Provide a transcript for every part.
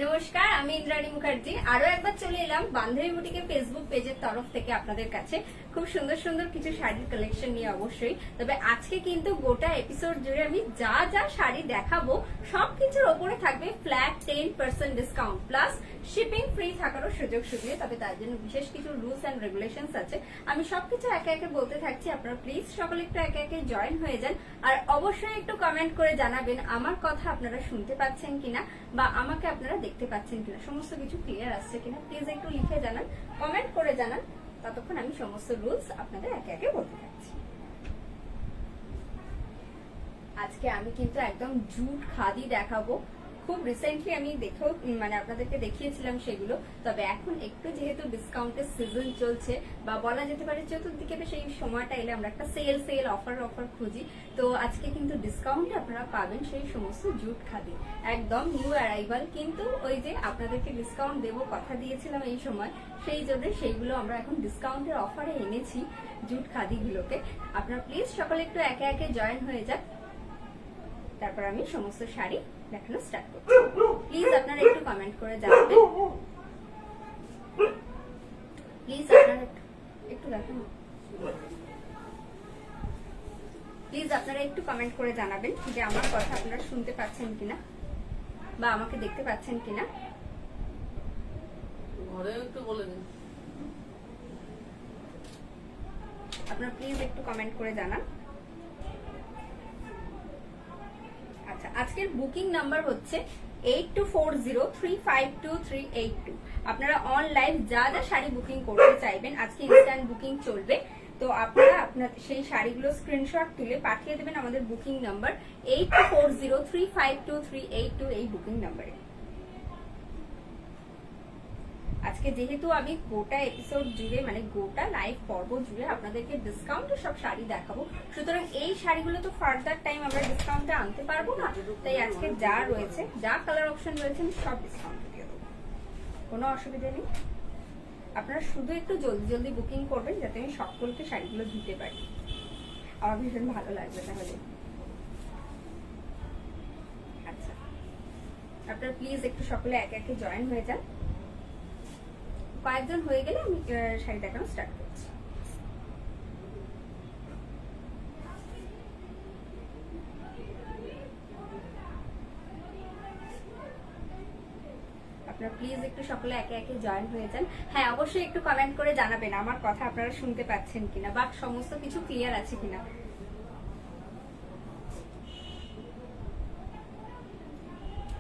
নমস্কার, আমি ইন্দ্রাণী মুখার্জি। আরো একবার চলে এলাম বান্ধবী বুটিকের ফেসবুক পেজের তরফ থেকে আপনাদের কাছে খুব সুন্দর সুন্দর কিছু শাড়ির কালেকশন নিয়ে। অবশ্যই তবে আজকে কিন্তু গোটা এপিসোড জুড়ে আমি যা যা শাড়ি দেখাবো সবকিছুর ওপরে থাকবে flat 10% discount plus shipping free থাকারও সুযোগ সুবিধা। তবে তার জন্য বিশেষ কিছু রুলস এন্ড রেগুলেশনস আছে। আমি সবকিছু একে একে বলতে থাকছি, আপনারা প্লিজ সকলে একটু একে একে জয়েন হয়ে যান। আর অবশ্যই একটু কমেন্ট করে জানাবেন আমার কথা আপনারা শুনতে পাচ্ছেন কিনা বা আমাকে আপনারা দেখতে পাচ্ছেন কিনা, সমস্ত কিছু ক্লিয়ার আসছে কিনা প্লিজ একটু লিখে জানান, কমেন্ট করে জানান। ততক্ষণ আমি সমস্ত রুলস আপনাদের একে একে বলতে থাকছি। আজকে আমি কিন্তু একদম জুট খাদি দেখাবো। খুব রিসেন্টলি আমি দেখেও আপনাদেরকে দেখিয়েছিলাম সেগুলো। তবে এখন একটু যেহেতু ডিসকাউন্টের সিজন চলছে বা বলা যেতে পারে চতুর্দিকে সেই সময়টা এলে আমরা একটা সেল অফার খুঁজি। তো আজকে কিন্তু ডিসকাউন্টে আপনারা পাবেন সেই সমস্ত জুট খাদি, একদম নিউ অ্যারাইভাল। কিন্তু ওই যে আপনাদেরকে ডিসকাউন্ট দেবো কথা দিয়েছিলাম এই সময়, সেই জন্য সেইগুলো আমরা এখন ডিসকাউন্টের অফারে এনেছি জুট খাদিগুলোকে। আপনারা প্লিজ সকলে একটু একে একে জয়েন হয়ে যান, তারপর আমি সমস্ত শাড়ি দেখানো স্টার্ট করছি। প্লিজ আপনারা একটু কমেন্ট করে জানাবেন, প্লিজ আপনারা একটু দেখেন, প্লিজ আপনারা একটু কমেন্ট করে জানাবেন যে আমার কথা আপনারা শুনতে পাচ্ছেন কিনা বা আমাকে দেখতে পাচ্ছেন কিনা। আপনারা প্লিজ একটু কমেন্ট করে জানান। আচ্ছা, আজকের বুকিং নাম্বার হচ্ছে 8240352382। আপনারা অনলাইন যা যা শাড়ি বুকিং করতে চাইবেন আজকে ইনস্ট্যান্ট বুকিং চলবে। তো আপনারা আপনার সেই শাড়িগুলো স্ক্রিনশট তুলে পাঠিয়ে দেবেন আমাদের বুকিং নাম্বার 8240352382 এই বুকিং নাম্বারে। আজকে যেহেতু আমি গোটা এপিসোড জুড়ে গোটা লাইভ পর্ব জুড়ে আপনাদেরকে ডিসকাউন্টে সব শাড়ি দেখাবো, সুতরাং এই শাড়িগুলো তো ফার্দার টাইম আমরা ডিসকাউন্টে আনতে পারবো না। তাই আজকে যা রয়েছে, যা কালার অপশন রয়েছে সব ডিসকাউন্টে দিয়ে দেবো, কোনো অসুবিধা নেই। আপনারা শুধু একটু জলদি জলদি বুকিং করবেন যাতে আমি সকলকে শাড়িগুলো দিতে পারি, আমার ভীষণ ভালো লাগবে তাহলে। আচ্ছা, আপনারা প্লিজ একটু সকলে একে একে জয়েন হয়ে যান। কয়েকজন হয়ে গেলে আমি শাড়ি দেখানো স্টার্ট করছি। আপনারা প্লিজ একটু সকলে একে একে জয়েন হয়ে যান। হ্যাঁ, অবশ্যই একটু কমেন্ট করে জানাবেন আমার কথা আপনারা শুনতে পাচ্ছেন কিনা বা সমস্ত কিছু ক্লিয়ার আছে কিনা।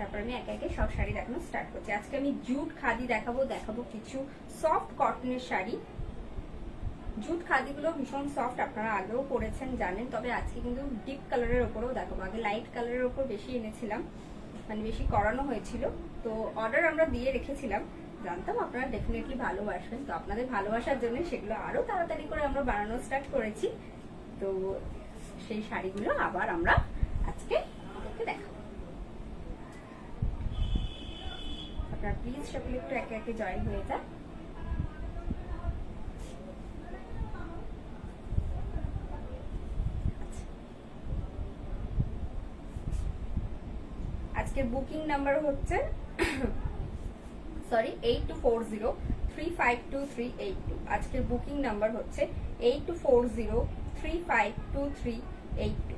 তারপর আমি একে একে সব শাড়ি দেখানো স্টার্ট করছি। আজকে আমি জুট খাদি দেখাবো কিছু সফট কটনের শাড়ি। জুট খাদিগুলো ভীষণ সফট, আপনারা আগেও পরেছেন জানেন। তবে আজকে কিন্তু ডিপ কালারের ওপরেও দেখাবো। আগে লাইট কালারের ওপর বেশি এনেছিলাম, বেশি করানো হয়েছিল। তো অর্ডার আমরা দিয়ে রেখেছিলাম, জানতাম আপনারা ডেফিনেটলি ভালোবাসবেন। তো আপনাদের ভালোবাসার জন্য সেগুলো আরো তাড়াতাড়ি করে আমরা বানানো স্টার্ট করেছি। তো সেই শাড়িগুলো আবার আমরা আজকে দেখাবো। আপনারা প্লিজ সকলে একটু একে একে জয়েন হয়ে যান। আজকের বুকিং নাম্বার হচ্ছে 8240352382। আজকের বুকিং নাম্বার হচ্ছে 8240352382।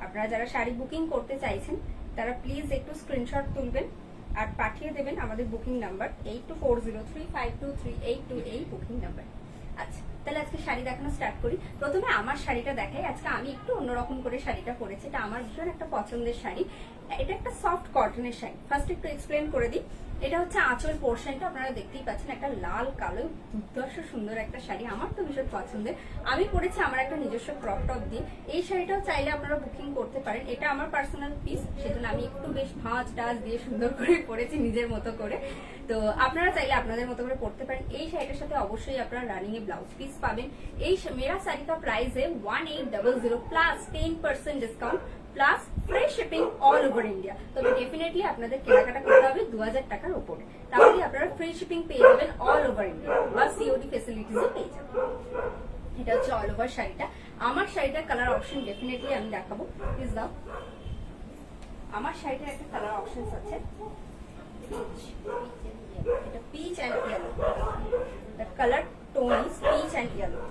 আপনারা যারা শাড়ি বুকিং করতে চাইছেন তারা প্লিজ একটু স্ক্রিনশট তুলবেন আর পাঠিয়ে দেবেন আমাদের বুকিং নাম্বার 8240352382 এই বুকিং নাম্বার। আচ্ছা, তাহলে আজকে শাড়ি দেখানো স্টার্ট করি। প্রথমে আমার শাড়িটা দেখাই। আজকে আমি একটু অন্যরকম করে শাড়িটা পরেছি, এটা আমার ভীষণ একটা পছন্দের শাড়ি। এটা একটা সফট কটনের শাড়ি। ফার্স্ট একটু এক্সপ্লেন করে দিই। এটা হচ্ছে আঁচল পোর্শনটা, আপনারা দেখতেই পাচ্ছেন একটা লাল কালো দুর্ধর্ষ সুন্দর একটা শাড়ি, আমার তো ভীষণ পছন্দের। আমি পরেছি আমার একটা নিজস্ব ক্রপ টপ দিয়ে। এই শাড়িটাও চাইলে আপনারা বুকিং করতে পারেন, এটা আমার পার্সোনাল পিস, সেজন্য আমি একটু বেশ ভাঁজ টাজ দিয়ে সুন্দর করে পরেছি নিজের মতো করে। তো আপনারা চাইলে আপনাদের মতো করে পড়তে পারেন। এই শাড়িটার সাথে অবশ্যই আপনারা রানিং এ ব্লাউজ পিস পাবেন। এই মেরা শাড়ি কা প্রাইস है 1800 plus 10% discount plus free shipping all over India. তবে ডেফিনেটলি আপনাদের কেনাকাটা করতে হবে 2000 টাকার উপরে, তাহলে আপনারা ফ্রি শিপিং পেয়ে যাবেন অল ওভার ইন্ডিয়া বা সিওডি ফ্যাসিলিটিসও পেয়ে যাবেন। এটা হচ্ছে অল ওভার শাড়িটা। আমার শাড়িটার কালার অপশন ডেফিনেটলি আমি দেখাবো, প্লিজ দাও। আমার শাড়িটার একটা কালার অপশনস আছে, এটা peach and yellow, the colour tone is peach and yellow.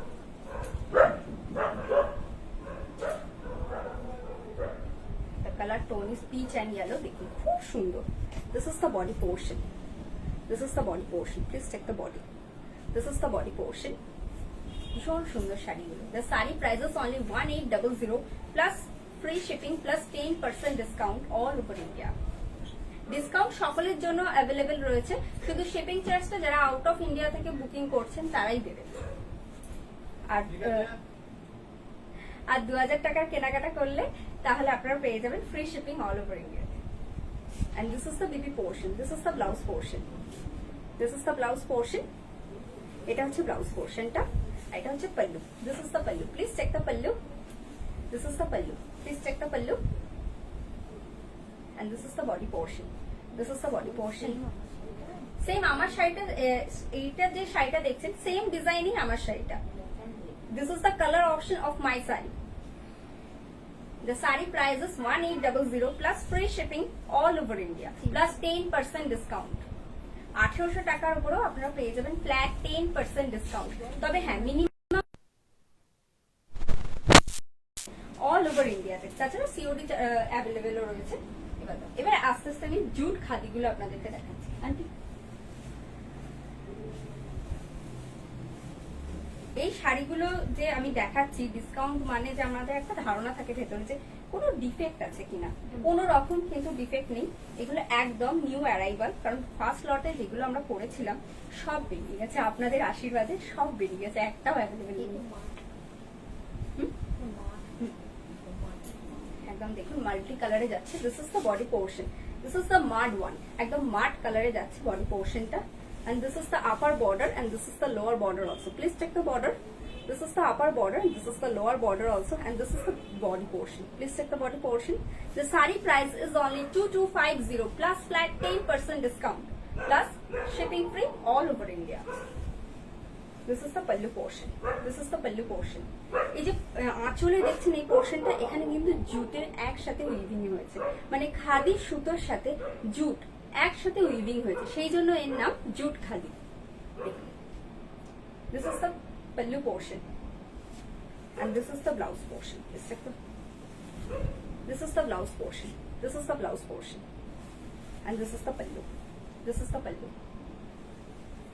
The color tone is peach and yellow. দেখুন খুব সুন্দর। This is the body portion. This is the body portion. Please check the body. This is the body portion. ভীষণ সুন্দর শাড়িগুলো। The saree price is only 1800 plus free shipping plus 10% discount all over India. Discount সকলের জন্য available রয়েছে, শুধু shipping চার্জটা যারা out of India থেকে বুকিং করছেন তারাই দেবেন। আর 2000 টাকার কেনাকাটা করলে তাহলে আপনারা পেয়ে যাবেন free shipping all over India. And this is the body portion, this is the blouse portion, this is the blouse portion. এটা হচ্ছে ব্লাউজ পোর্শনটা, এটা হচ্ছে pallu. This is the pallu, please check the pallu. This is the pallu, please check the pallu. And this is the body portion. This is the body portion. Same আমার শাড়িটা, এইটা যে শাড়িটা দেখছেন সেম ডিজাইনই আমার শাড়িটা। This is the color option of my saree. The saree price is 1800 plus free shipping all over India plus 10% discount. 1800 টাকার উপরেও আপনারা পেয়ে যাবেন ফ্ল্যাট 10% ডিসকাউন্ট। তবে হ্যাঁ, মিনিমাম অল ওভার ইন্ডিয়াতে, তাছাড়া সিওডি অ্যাভেলেবেলও রয়েছে। এবার আস্তে আস্তে আমি জুট খাদিগুলো আপনাদেরকে দেখাচ্ছি। আন্টি, এই শাড়িগুলো যে আমি দেখাচ্ছি ডিসকাউন্ট মানে যে আমাদের একটা ধারণা থাকে ভেতরে যে কোনো ডিফেক্ট আছে কিনা, কোনো রকম কিন্তু ডিফেক্ট নেই। এগুলো একদম নিউ অ্যারাইভাল, কারণ ফার্স্ট লটে যেগুলো আমরা করেছিলাম সব বেরিয়ে গেছে, আপনাদের আশীর্বাদে সব বেরিয়ে গেছে, একটাও অ্যাভেলেবেল নেই। একদম দেখুন মাল্টি কালারে যাচ্ছে। This is the body portion, this is the মাড one, একদম মাড কালারে যাচ্ছে বডি পোর্শনটা। And this is the upper border and this is the lower border also. Please check the border. This is the upper border and this is the lower border also, and this is the body portion. Please check the body portion. The saree price is only 2250 plus flat 10% discount plus shipping free all over India. This is the pallu portion. This is the pallu portion. এই যে আঁচলে দেখছেন এই পোর্শনটা, এখানে কিন্তু জুটের একসাথে উইভিং হয়েছে, মানে খাদি সুতোর সাথে জুট একসাথে উইভিং হয়েছে, সেই জন্য এর নাম jute khadi. This is the pallu portion and this is the blouse portion. This is the blouse portion. This is the blouse portion and this is the pallu. This is the pallu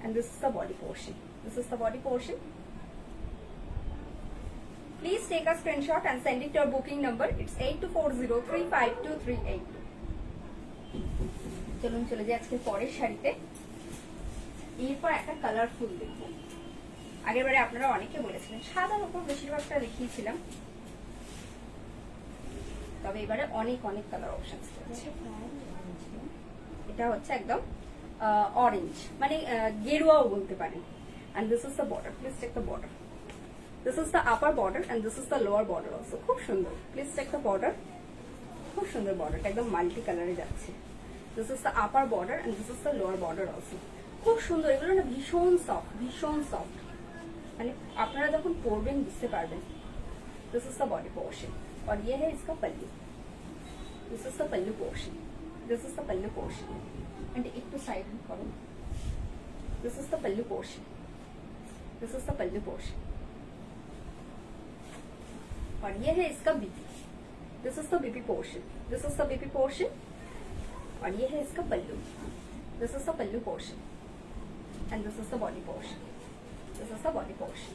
and this is the body portion. This is the body portion. Please take a screenshot and send it to your booking number. It's 8240352382. চলুন চলে যাই আজকে পরের শাড়িতে। এরপর একটা colourful দেখবো। আগের বারে আপনারা অনেকে বলেছিলেন সাদার উপর বেশিরভাগটা দেখিয়েছিলাম, তবে এবারে অনেক অনেক কালার অপশন আছে। এটা হচ্ছে একদম অরেঞ্জ, মানে গেরুয়াও বলতে পারেন। and this is the border, please check the border. This is the upper border and this is the lower border also. খুব সুন্দর, please check the border. খুব সুন্দর বর্ডারটা, একদম মাল্টি কালারে যাচ্ছে। This is the upper border and this is the lower border also. খুব সুন্দর, এগুলো না ভীষণ সফট, ভীষণ সফট, মানে আপনারা যখন পরবেন বুঝতে পারবেন। This is the body portion और ये है इसका पल्लू। This is the pallu portion. This is the pallu portion and একটু সাইড করো। This is the pallu portion. This is the pallu portion और ये है इसका बीबी। This is the Bibi portion. This is the Bibi portion और ये है इसका पल्लू। This is the pallu portion and this is the body portion. This is the body portion.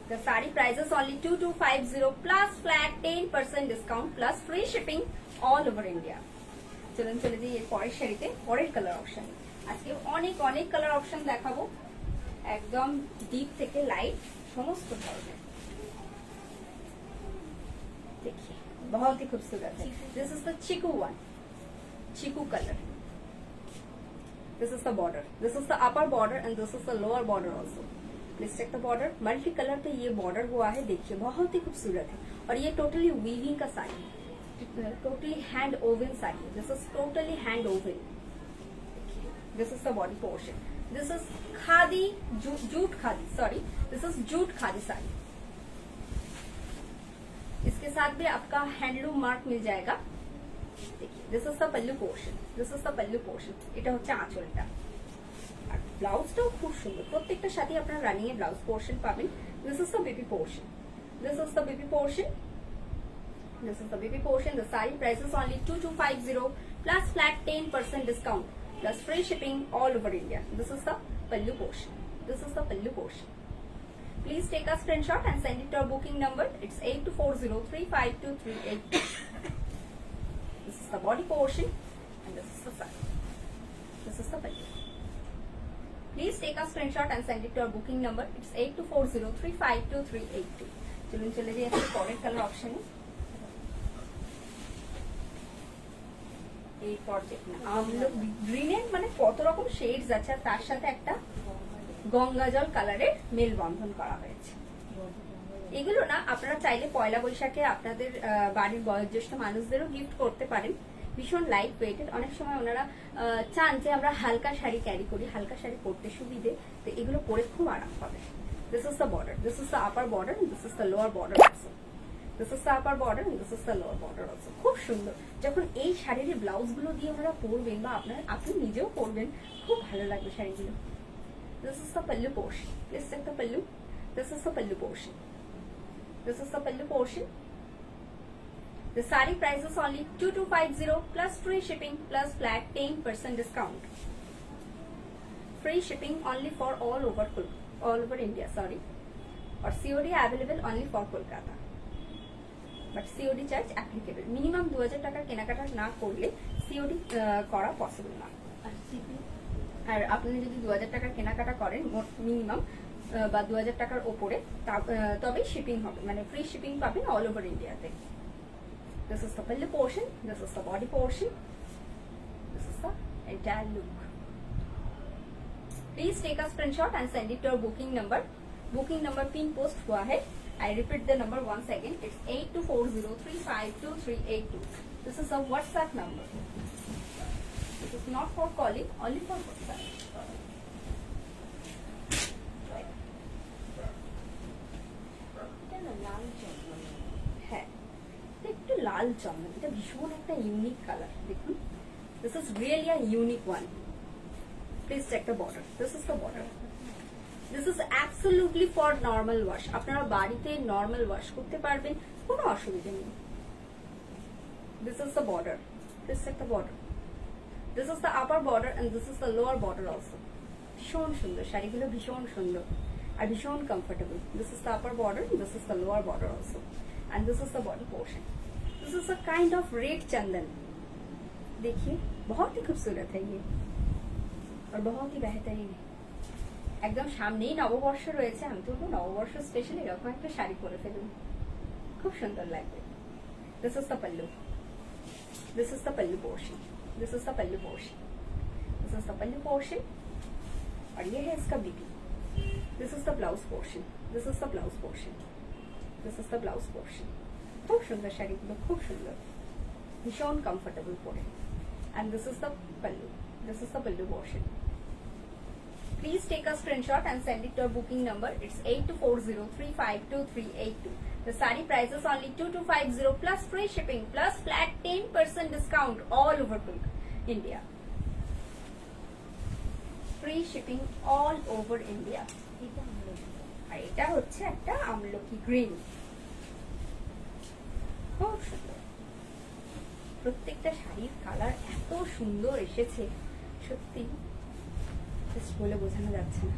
The saree price is only 2250 plus flat 10% discount plus free shipping all over India. চলুন চলে যাই এর পরের শাড়িতে, পরের কালার অপশন। আজকে অনেক অনেক কালার অপশন দেখাবো, একদম ডিপ থেকে লাইট সমস্ত ধরনের। देखिए बहुत ही खूबसूरत है। This is the chiku one, chiku color. This is the border. This is the upper border and this is the lower border also. Please check the border. Multi colour पे ये border हुआ है, देखिए बहुत ही खूबसूरत है। और ये टोटली वीविंग का sari, totally hand oven sari. This is totally hand woven. This is the body portion. This is khadi, jute khadi, sorry, this is jute khadi sari. इसके साथ भी आपका हैंडलूम मार्क मिल जाएगा। देखिए this is the pallu portion, this is the pallu portion. এটা হচ্ছে আঁচলটা। আর ব্লাউজটাও খুব সুন্দর, প্রত্যেকটার সাথে আপনারা রানিং এ ব্লাউজ পোর্শন পাবেন। This is the baby portion, this is the baby portion, this is the baby portion. The saree price is only 2250 plus flat 10% discount plus free shipping all over India. This is the pallu portion, this is the pallu portion. Please take a screenshot and send it to our booking number. It's 8240352382. This is the body portion and this is the saree, this is the pallu. Please take a screenshot and send it to our booking number. It's 8240352382. চলুন চলে যাই আজকে পরের colour অপশনে। এরপর দেখুন আমলো গ্রিনের মানে কত রকম শেডস আছে, আর তার সাথে একটা গঙ্গা জল কালারের মেল বন্ধন করা হয়েছে। এগুলো না আপনারা চাইলে পয়লা বৈশাখে আপনাদের বাড়ির বয়োজ্যেষ্ঠ মানুষদেরও গিফট করতে পারেন। ভীষণ লাইট ওয়েটেড, অনেক সময় ওনারা চান যে আমরা হালকা শাড়ি ক্যারি করি, হালকা শাড়ি পরতে সুবিধে, তো এগুলো পরে খুব আরাম পাবে। This is the border, this is the upper border, this is the lower border also. This is the upper border and this is the lower border also. খুব সুন্দর। যখন এই শাড়ির ব্লাউজ গুলো দিয়ে ওনারা পরবেন বা আপনি নিজেও পরবেন, খুব ভালো লাগবে শাড়িগুলো। This is the pallu portion, please check the pallu, this is the pallu portion, this is the pallu portion. The saree price is only 2250 plus free shipping plus flat 10% discount. Free shipping only for all over India, sorry. Or COD available only for Kolkata. But COD charge applicable. Minimum 2000 টাকার কেনাকাটা না করলে COD করা possible না। আর আপনি যদি 2000 টাকার কেনাকাটা করেন মিনিমাম বা 2000 টাকার ওপরে, তবে শিপিং হবে, মানে ফ্রি শিপিং পাবেন অল ওভার ইন্ডিয়াতে। This is the pallu portion, this is the body portion, this is the entire look. Please take a screenshot and send it to our booking number. Booking number pin post हुआ है। I repeat the number once again. It's 8240352382. This is a WhatsApp number. It is not for calling, only for WhatsApp. হ্যাঁ, একটু লাল চন্দন, এটা ভীষণ একটা unique colour. দেখুন, this is really a unique one. Please check the border, this is the border. This is absolutely for normal wash. আপনারা বাড়িতে normal wash করতে পারবেন, কোনো অসুবিধা নেই। This is the border, please check the border. This is the upper border and this is the lower border also. ভীষণ সুন্দর শাড়িগুলো, ভীষণ সুন্দর আর ভীষণ comfortable. This is the upper border, this is the lower border also, and this is the body portion. This is a kind of red चंदन। देखिए बहुत ही खूबसूरत है ये और बहुत ही बेहतरीन है। একদম সামনেই নববর্ষ রয়েছে, আমি তো নববর্ষ স্পেশাল এরকম একটা শাড়ি পরে ফেলুন, খুব সুন্দর লাগবে। This is the pallu, this is the pallu portion, this is the pallu portion, this is the pallu portion और ये है इसका बीबी। This is the blouse portion, this is the blouse portion, this is the blouse portion. খুব সুন্দর শাড়িগুলো, খুব সুন্দর, ভীষণ কমফোর্টেবল পরে। And this is the pallu, this is the pallu portion. Please take a screenshot and send it to our booking number. It's 8240352382. The saree price is only 2250 plus free shipping plus flat 10% discount all over India. Free shipping all over India. আর এটা হচ্ছে একটা আমলকি green, খুব সুন্দর। প্রত্যেকটা শাড়ির colour এত সুন্দর এসেছে, সত্যি বলে বোঝানো যাচ্ছে না।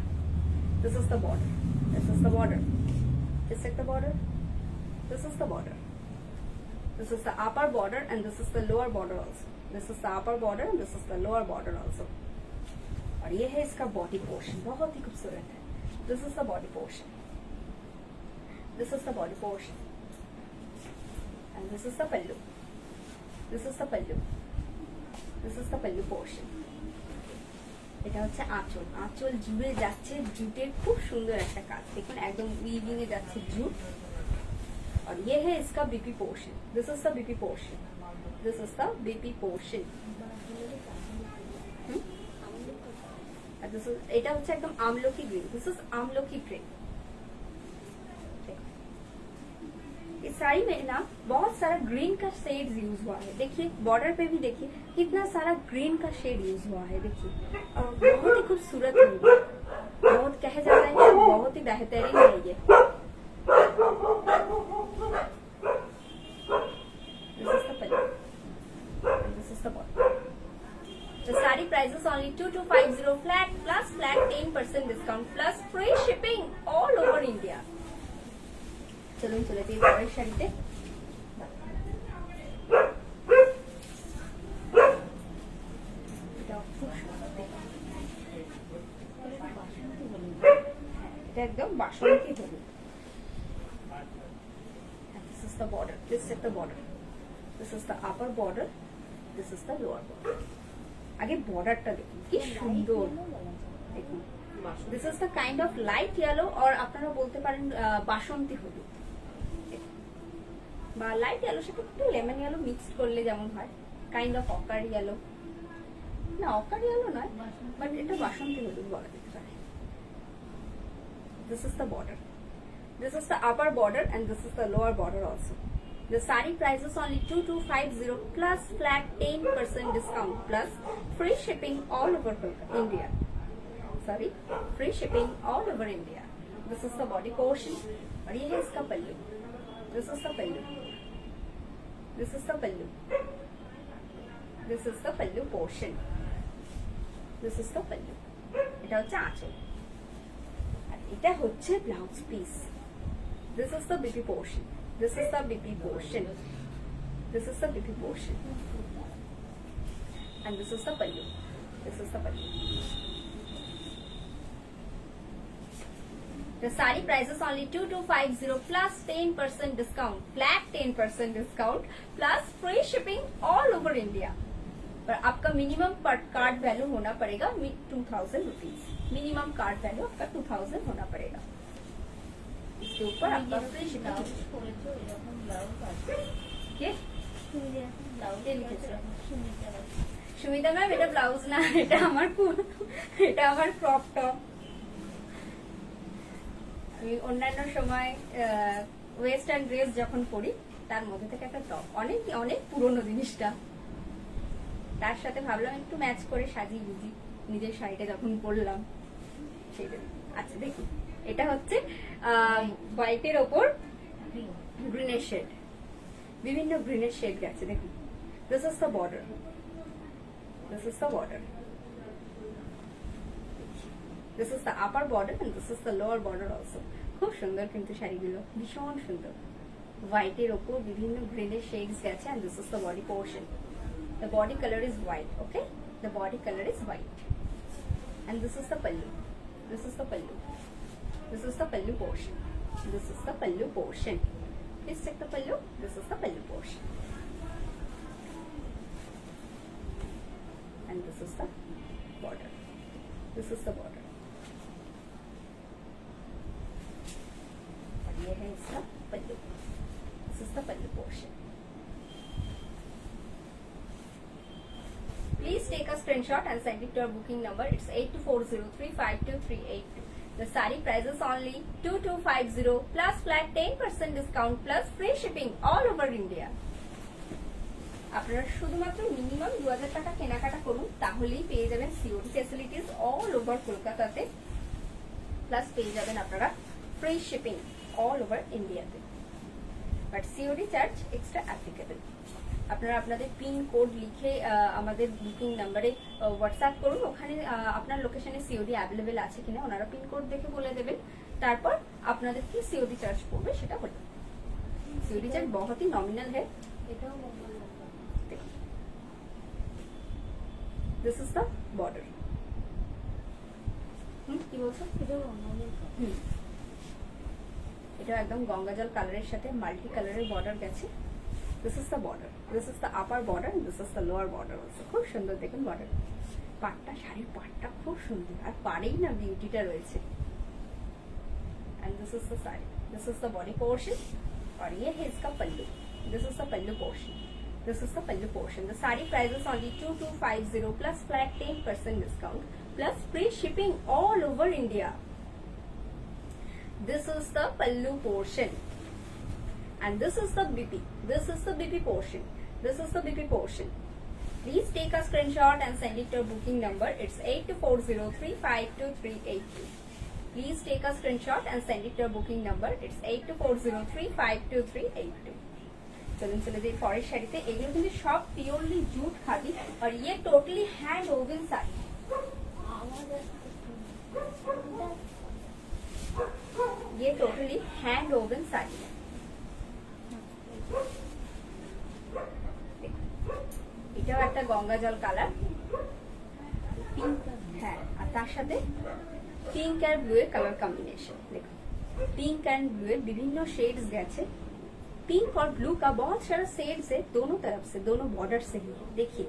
This is the border, this is the border, this is the border, this is the border, this is the upper border and this is the lower border also. This is the upper border and this is the lower border also. और ये है इसका body portion, बहुत ही खूबसूरत है। This is the body portion, this is the body portion and this is the pallu, this is the pallu, this is the pallu portion. এটা হচ্ছে আঁচল, আঁচল জুড়ে যাচ্ছে জুটের খুব সুন্দর একটা কাজ। দেখুন একদম উইভিং এ যাচ্ছে জুট। और ये है इसका BP portion, this is the BP portion, this is the BP portion. এটা হচ্ছে একদম আমলকি গ্রিন, দিস ইজ আমলকি গ্রিন। साड़ी में ना बहुत सारा ग्रीन का शेड यूज हुआ है। देखिए बॉर्डर पे भी देखिए कितना सारा ग्रीन का शेड यूज हुआ है। देखिए और बहुत ही खूबसूरत है ये, बहुत कहा जाता है कि बहुत ही बेहतरीन है ये। This is the bottom. The saree price is only 2250 flat plus flat 10% discount plus free shipping all over India. चलो चले जाइए बॉर्डर শাড়িতে। এটা একদম বাসন্তী হলুদ। This is the border. This is the border. This is the upper border. This is the lower border. আগে বর্ডারটা দেখুন কি সুন্দর দেখুন। This is the kind of light yellow, আর আপনারা বলতে পারেন বাসন্তী হলুদ বা লাইট ইয়েলোর সাথে একটু লেমন ইয়েলো মিক্সড করলে যেমন হয়, কাইন্ড অফ অকার ইয়েলো, না অকার ইয়েলো নয় বাট এটা বাসন্তী হলুদ বলা যেতে পারে। This is the border, this is the upper border and this is the lower border also. The saree price is only 2250 plus flat 10% discount plus free shipping all over India. Sorry, free shipping all over India. This is the body portion और ये है इसका पल्लू। This is the pallu. This is the pallu. This is the pallu portion. This is the pallu. এটা হচ্ছে আঁচল আর এটা হচ্ছে blouse piece. This is the BP portion. This is the BP portion. This is the BP portion. And this is the pallu. This is the pallu. The saree price is only 2250 plus 10% discount. Flat 10% discount plus free shipping all over India. पर आपका minimum card value होना पड़ेगा 2000 rupees. Minimum card value आपका 2000 होना पड़ेगा। इसके ऊपर आपका फ्री शिपिंग। সুমিতা ম্যাম এটা ব্লাউজ না, এটা আমার ক্রপ টপ। আমি অন্যান্য সময় ওয়েস্টার্ন ড্রেস যখন পরি তার মধ্যে থেকে একটা টপ, অনেক অনেক পুরনো জিনিসটা, তার সাথে ভাবলাম একটু ম্যাচ করে সাজিয়ে বুঝি নিজের শাড়িটা যখন পরলাম সেটা। আচ্ছা দেখি এটা হচ্ছে হোয়াইটের ওপর গ্রিনের শেড, বিভিন্ন গ্রিনের শেড গেছে দেখুন। This is the border, this is the border, this is the upper border and this is the lower border also. খুব সুন্দর কিন্তু শাড়িগুলো, ভীষণ সুন্দর। হোয়াইটের ওপর বিভিন্ন গ্রিনের শেডস গেছে and this is the body portion. The body color is white, okay? The body color is white. And this is the pallu. This is the pallu. This is the pallu portion. This is the pallu portion. Please check the pallu. This is the pallu portion. And this is the border. This is the border. और ये है इसका pallu. This is the pallu portion. Please take a screenshot and send it to our booking number. It's 8240352382. The saree price is only 2250 plus flat 10% discount plus free shipping all over India. আপনারা শুধুমাত্র minimum 2000 টাকা কেনাকাটা করুন, তাহলেই পেয়ে যাবেন COD facilities all over কলকাতাতে, plus পেয়ে যাবেন আপনারা ফ্রি শিপিং অল ওভার ইন্ডিয়াতে। But COD charge extra applicable. আপনারা আপনাদের পিন কোড লিখে আমাদের বুকিং নাম্বারে হোয়াটসঅ্যাপ করুন, ওখানে আপনার লোকেশনে সিওডি অ্যাভেলেবেল আছে কিনা ওনারা পিন কোড দেখে বলে দেবেন। তারপর আপনাদের কি সিওডি চার্জ পড়বে সেটা বলবেন। সিওডি চার্জ बहुत ही नॉमिनल है। এটাও দিস ইজ দ্য বর্ডার। কি বলছো? এটা একদম গঙ্গাজল কালারের সাথে মাল্টি কালারের বর্ডার গেছে। This is the border. This is the upper border and this is the lower border also. খুব সুন্দর দেখুন বর্ডার। পাটটা, শাড়ির পাটটা খুব সুন্দর, আর পাড়েই না বিউটিটা রয়েছে। And this is the saree. This is the body portion. और ये है इसका पल्लू। This is the pallu portion. This is the pallu portion. The saree price is only 2250 plus flat 10% discount plus free shipping all over India. This is the pallu portion. and this is the BP. This is the BP portion. This is the BP portion. Please take a screenshot and send it to your booking number. It's 8240352382. Please take a screenshot and send it to your booking number. It's 8240352382. चलून चले जाइए forest শাড়িতে। এগুলো কিন্তু সব purely jute khadi और ये totally hand woven sari. ये टोटली हैंड वोवन साड़ी है। এটাও একটা গঙ্গা জল কালার, পিঙ্ক, হ্যাঁ, আর তার সাথে পিঙ্ক আর ব্লু এর কালার কম্বিনেशन। देखो पिंक एंड ब्लू है, विभिन्न शेड्स गए। पिंक और ब्लू का बहुत सारा शेड्स है दोनों तरफ से, दोनों बॉर्डर से ही। देखिए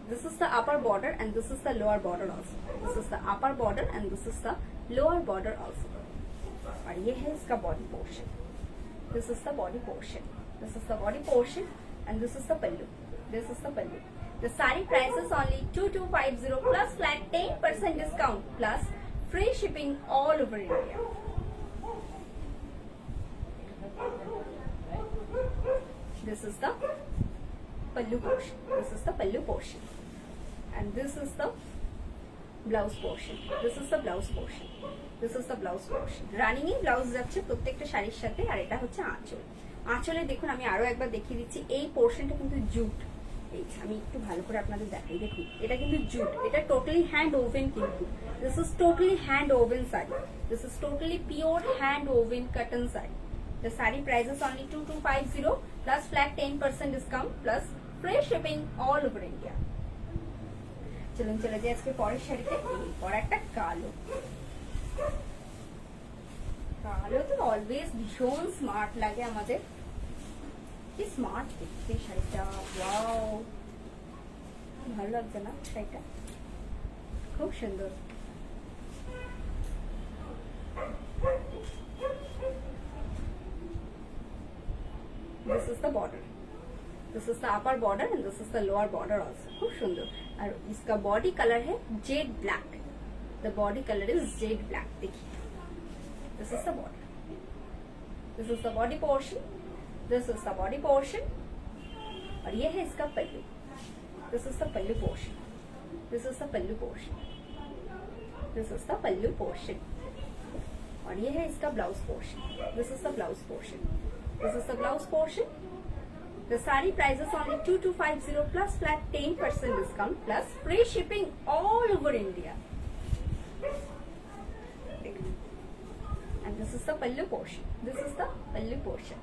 this is the upper border and this is the lower border also. This is the upper border and this is the lower border also. और ये है इसका body portion. This is the body portion, this is the body portion and this is the pallu. This is the pallu. The saree price is only 2250 plus flat 10% discount plus free shipping all over India. This is the pallu portion. This is the pallu portion. And this is the blouse portion. This is the blouse portion. This is the blouse portion. Running in blouse যাচ্ছে প্রত্যেকটা শাড়ির সাথে। আর এটা হচ্ছে আঁচল। আঁচলে দেখুন আমি আরো একবার দেখিয়ে দিচ্ছি, এই পোর্শনটা কিন্তু জুট। আমি একটু ভালো করে আপনাদের দেখাই। দেখুন এটা কিন্তু জুট, এটা টোটালি হ্যান্ড ওভেন কিন্তু। This is totally hand woven sari. This is totally pure hand woven cotton sari. The saree price is only 2250 plus flat 10% discount plus free shipping all over India. চলুন চলে যাই আজকে পরের শাড়িতে। এরপর একটা কালো। কালো তো অলওয়েজ ভীষণ স্মার্ট লাগে আমাদের। কি স্মার্ট দেখতে শাড়িটা, ওয়াও, ভালো লাগছে না শাড়িটা? খুব সুন্দর। This is the border. This is the upper border and this is the lower border also. खूब सुंदर। और इसका बॉडी कलर है Z black. The body color is Z black. देखिए this is the border. This is the body portion. This is the body portion. और ये है इसका पल्लू। This is the pallu portion. This is the pallu portion. This is the pallu portion. और ये है इसका blouse portion. This is the blouse portion. This is the blouse portion. The saree price is only 2250 plus flat 10% discount plus free shipping all over India. And this is the pallu portion. This is the pallu portion.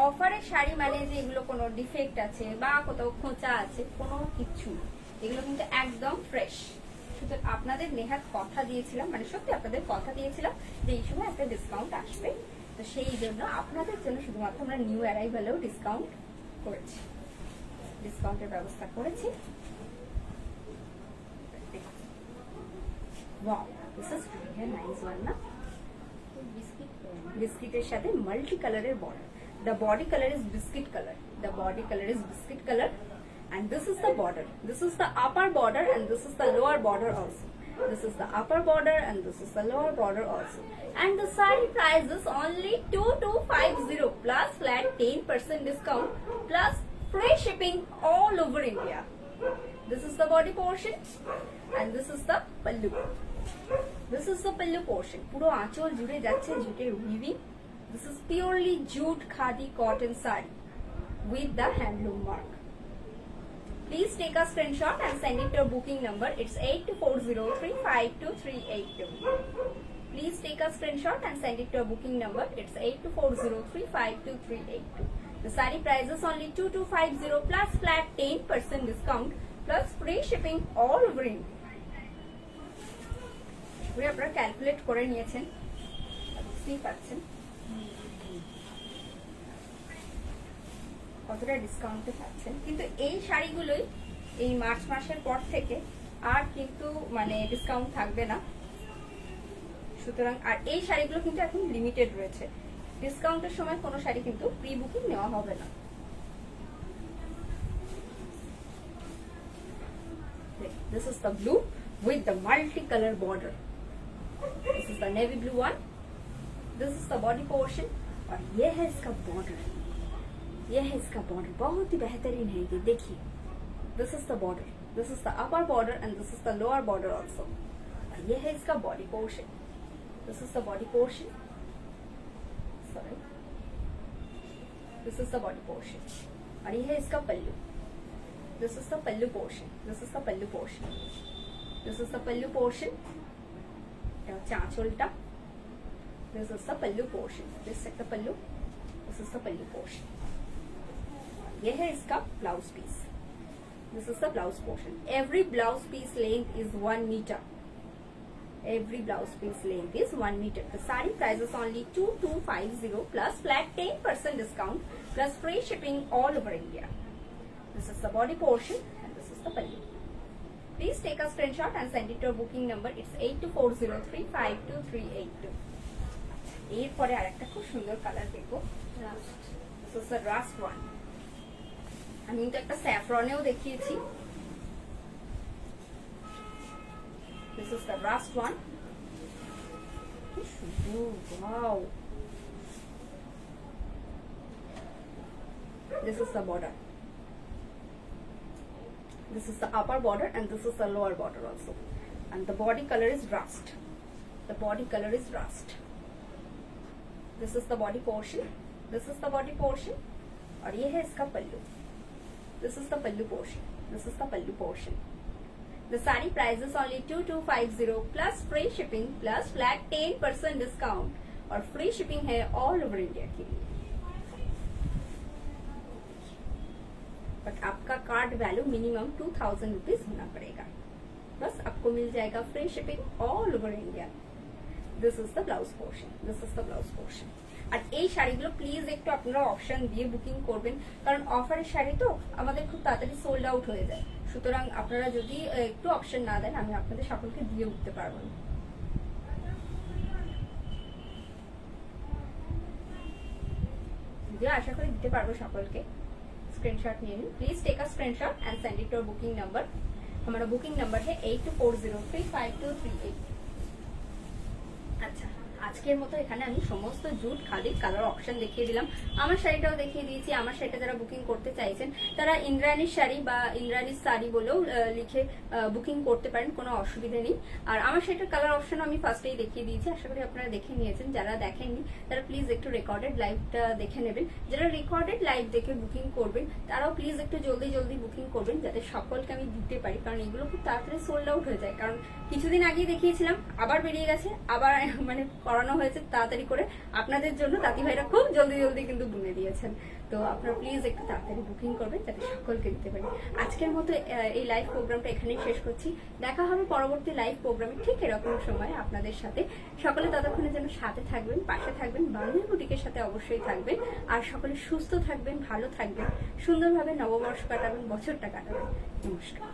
অফারের শাড়ি মানে যে এগুলো কোনো defect আছে বা কোথাও খোঁচা আছে, কোনো কিছু, এগুলো কিন্তু একদম ফ্রেশ। শুধু আপনাদের নেহাত কথা দিয়েছিলাম, মানে সত্যি আপনাদের কথা দিয়েছিলাম যে এই সময় একটা ডিসকাউন্ট আসবে, তো সেই জন্য আপনাদের জন্য শুধুমাত্র আমরা নিউ অ্যারাইভালেও ডিসকাউন্ট করেছি, ডিসকাউন্টের ব্যবস্থা করেছি। Wow, this is really nice one না? বিস্কিটের সাথে মাল্টি কালারের border. The body color is biscuit color. The body color is biscuit color. And this is the border. This is the upper border and this is the lower border also. This is the upper border and this is the lower border also. And the saree price is only 2250 plus flat 10% discount plus free shipping all over India. This is the body portion and this is the pallu. This is the pallu portion. পুরো আঁচল জুড়ে যাচ্ছে জুটের weaving. This is purely jute khadi cotton saree with the handloom mark. Please take a screenshot and send it to your booking number. It's 8240352382. Please take a screenshot and send it to your booking number. It's 8240352382. The saree price is only 2250 plus flat 10% discount plus free shipping all over India. আপনারা calculate করে নিয়েছেন, বুঝতেই পারছেন কতটা ডিসকাউন্টে পাচ্ছেন। কিন্তু এই শাড়িগুলোই এই মার্চ মাসের পর থেকে আর কিন্তু মানে ডিসকাউন্ট থাকবে না, সুতরাং আর এই শাড়িগুলো কিন্তু এখন লিমিটেড রয়েছে। ডিসকাউন্টের সময় কোনো শাড়ি কিন্তু প্রি বুকিং নেওয়া হবে না। This is the blue with the multi-color border. This is the navy blue one this is the body portion और ये है इसका बॉर्डर, ये है इसका बॉर्डर, बहुत ही बेहतरीन है ये, देखिए this is the border, this is the upper border and this is the lower border also. ये है इसका body portion, this is the body portion, sorry this is the body portion और ये है इसका pallu, this is the pallu portion, this is the pallu portion, this is the pallu portion, आंचलटा, this is the pallu portion, this is the pallu, this is the pallu portion. ये है इसका blouse piece, this is the blouse portion. Every blouse piece length is 1 metre, every blouse piece length is 1 meter. The saree price is only 2250 plus flat 10% discount plus free shipping all over India. This is the body portion and this is the pallu. Please take a screenshot and send it to our booking number. It's 8240352382. এরপরে আরেকটা খুব সুন্দর colour দেখো, this is the rust one. আমি তো একটা স্যাফরনেও দেখিয়েছি। This is the rust one. Wow. This is the border. This is the upper border and this is the lower border also. And the body color is rust. The body color is rust. This is the body portion. This is the body portion. और ये है इसका पल्लू. This is the pallu portion. This is the pallu portion. The saree price is only 2250 plus free shipping plus flat 10% discount और free shipping है all over India के लिए। But आपका card value minimum 2000 rupees होना पड़ेगा, बस आपको मिल जाएगा free shipping all over India. This is the blouse portion, this is the blouse portion. আর এই শাড়িগুলো প্লিজ একটু আপনারা অপশন দিয়ে বুকিং করবেন, কারণ অফারের শাড়ি তো আমাদের খুব তাড়াতাড়ি সোল্ড আউট হয়ে যায়। সুতরাং আপনারা যদি একটু অপশন না দেন আমি আপনাদের সকলকে দিয়ে উঠতে পারবো না। যদিও আশা করি দিতে পারবো সকলকে। स्क्रीनशॉट নিয়ে নিন, please take a screenshot and send it to booking number. हमारा बुकिंग नंबर है 8240352382। আচ্ছা, আজকের মতো এখানে আমি সমস্ত জুট খাদির কালার অপশন দেখিয়ে দিলাম, আমার শাড়িটাও দেখিয়ে দিয়েছি। আমার শাড়িটা যারা বুকিং করতে চাইছেন তারা ইন্দ্রাণীর শাড়ি বা ইন্দ্রাণীর শাড়ি বলেও লিখে বুকিং করতে পারেন, কোনো অসুবিধা নেই। আর আমার শাড়িটার কালার অপশন আমি ফার্স্টেই দেখিয়ে দিয়েছি, আশা করি আপনারা দেখে নিয়েছেন। যারা দেখেননি তারা প্লিজ একটু রেকর্ডেড লাইভটা দেখে নেবেন। যারা রেকর্ডেড লাইভ দেখে বুকিং করবেন তারাও প্লিজ একটু জলদি জলদি বুকিং করবেন, যাতে সকলকে আমি দিতে পারি, কারণ এগুলো খুব তাড়াতাড়ি সোল্ড আউট হয়ে যায়। কারণ কিছুদিন আগেই দেখিয়েছিলাম, আবার বেরিয়ে গেছে, আবার মানে করানো হয়েছে তাড়াতাড়ি করে আপনাদের জন্য। দাদি ভাইরা খুব জলদি জলদি কিন্তু বুনে দিয়েছেন, তো আপনারা প্লিজ একটু তাড়াতাড়ি বুকিং করবেন যাতে সকলকে দিতে পারি। আজকের মতো এই লাইভ প্রোগ্রামটা এখানেই শেষ করছি, দেখা হবে পরবর্তী লাইভ প্রোগ্রামে ঠিক এরকম সময় আপনাদের সাথে। সকলে ততক্ষণের জন্য সাথে থাকবেন, পাশে থাকবেন, বাঙালি বুটিকের সাথে অবশ্যই থাকবেন। আর সকলে সুস্থ থাকবেন, ভালো থাকবেন, সুন্দরভাবে নববর্ষ কাটাবেন, বছরটা কাটাবেন। নমস্কার।